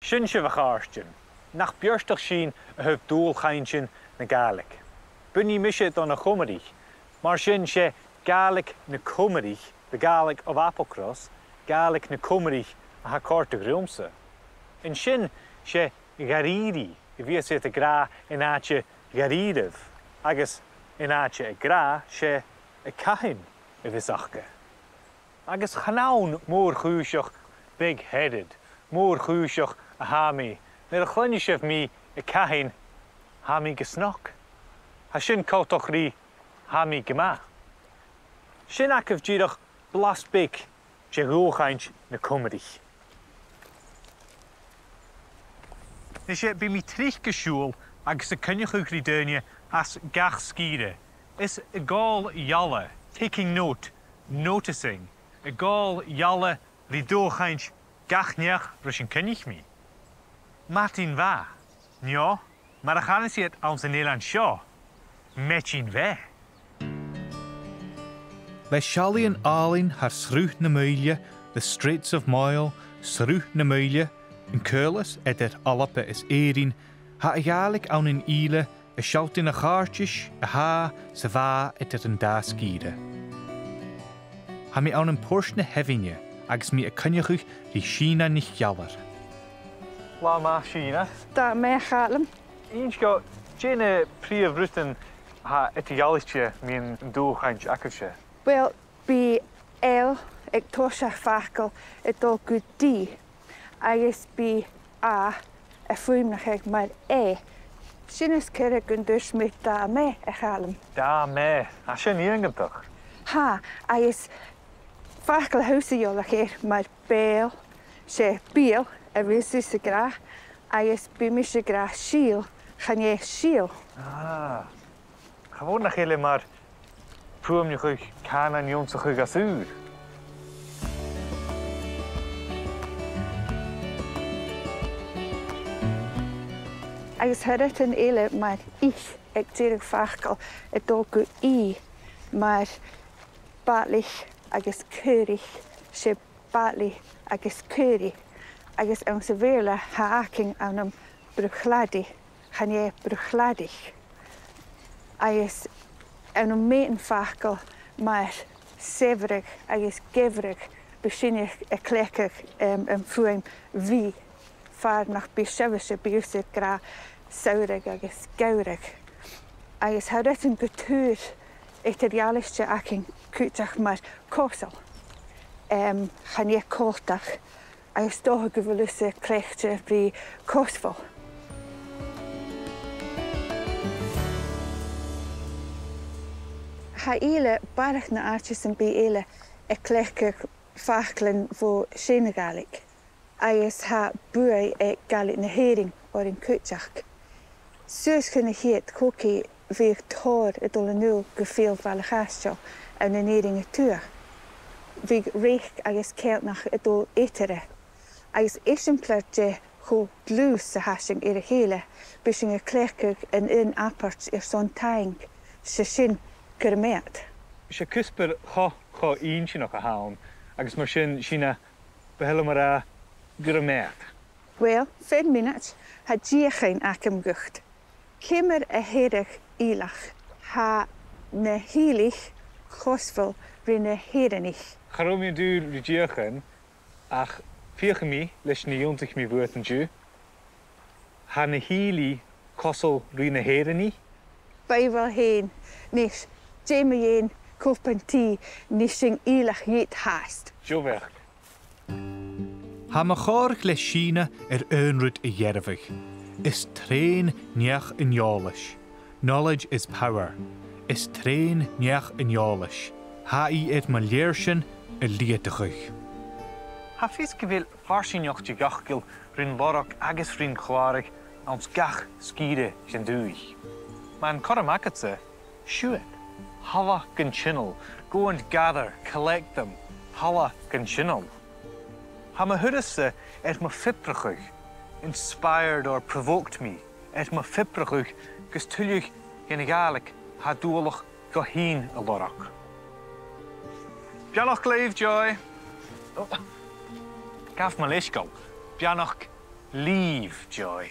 Sin se bhacháirtin, nach beirsteach sin a thug dúil chaintin na Gàidhlig. Bunní mise don na chumarí, mar sin sé Gàidhlig na cumarí, the Gaelic of Applecross, Gaelic na cumarí a ha cárta griomsa. In sin sé garíri, I bhí sé a gra in áte garídamh, agus in áte a gra sé a cahin a bhís achcha. Agus chanán mór chúiseach big-headed, mór chúiseach a hámi, nar a chluine sibh mí a cahin hámi gesnach. Ha sin cótoch rí hámi gemá. Sin acah díadach blas big sé gúchaint na cumarí. Ní sé bí mí trích gesúil agus a cynnechuch rí daine as gach scíre. Is a gáil geala, taking note, noticing. A gáil geala rí dúchaint gachneach rys yn cynnich mi. Martin fa. Nio, mar a chanasiad ans yn eilan sio. Metchin fe. Bei Shalian Arlin har srúth na Muile, the Straits of Moyle, srúth na Muile, in Curlis edir Alba is Erin, ha a Gàidhlig an in Islay, a shoutin a chartish, a ha, sa va edir an da skide. Ha mi an Porsche na Hevinje, agus mi a cynnechuch rí Sína nich gealar. La ma Sína. Da me Calum. Eens go, Jane príomh rutan ha etigalistje mi an dúchaint acabse. Wel, bí ag tosach facail I dó go dí, agus bí a fuimnach ag mar Sin is cyrra gon dús mi da me a Calum. Da me, a sin íangantach. Ha, agus facail húsa iolach mar bheil sé bheil a bhísú sa gra, agus bí mi sa gra síl, chané síl. Gewoon nach hele maar proem je goed kan en jongs goed gasuur. Agus hyrwyd yn eile maar ich ag dyrg fachgal y dogu maar batlich agus curig sé batli agus curi agus an sa bhéle ha aking an bruchladi chané bruchladig. Agus an meten fachgal maar severig agus gevrig besinnig a klekig fuim wie far nach besevise biuse gra saurig agus gaurig. Agus houdt een betuur eterialische aking kutach maar kosel. Gaan je koltach agus toch gevolusse klechtje bij kosvol. Ha eile barach na aartjes en bij eile klechtig fachlen voor SpeakGaelic. Agus ha buai Gaelic na hering or in kutach. Sus kunnen heet koki weer thor het dolle nul geveel van gastjo en een hering tuur. Wie reich agus kelt nach het dol etere. Agus exemplarje go glus se hashing ere hele, bising klechtig en in apart zo'n tank, se sin germeert. Se kusper ha eentje nog gehaald, agus maar China behelle maar a germeert. Wel, 5 minuten had je geen akem gucht. Kimmer a herig ilach, ha ne heilig gosvel rinne herenich. Garom je duur ridiegen, ach 4 mi les ne 90 mi woorden ju. Ha ne heili kosel rinne hereni. Bij wel heen, nis, Jamie koopentee, nising ilach jeet haast. Jo werk. Ha ma chorg le Sína unrut a dheirfig. Is train neach in Yolish. Knowledge is power. Is train neach in Yolish. Ha I ma leershin a lietachig. Ha fis gewil farsinjocht je gachgil rin lorok agus rin chwarig ans gach skide jen duig. Man koramakatse, shuet. Halla gan chinnel. Go and gather, collect them. Halla gan chinnel. Ha ma hudisse ma fiprachig. Inspired or provoked me. Ma fiprachig gus tullig in Gaelic ha doolach go heen a lorok. Bianach leif joy. Gaf ma leishgal. Bianach leave joy.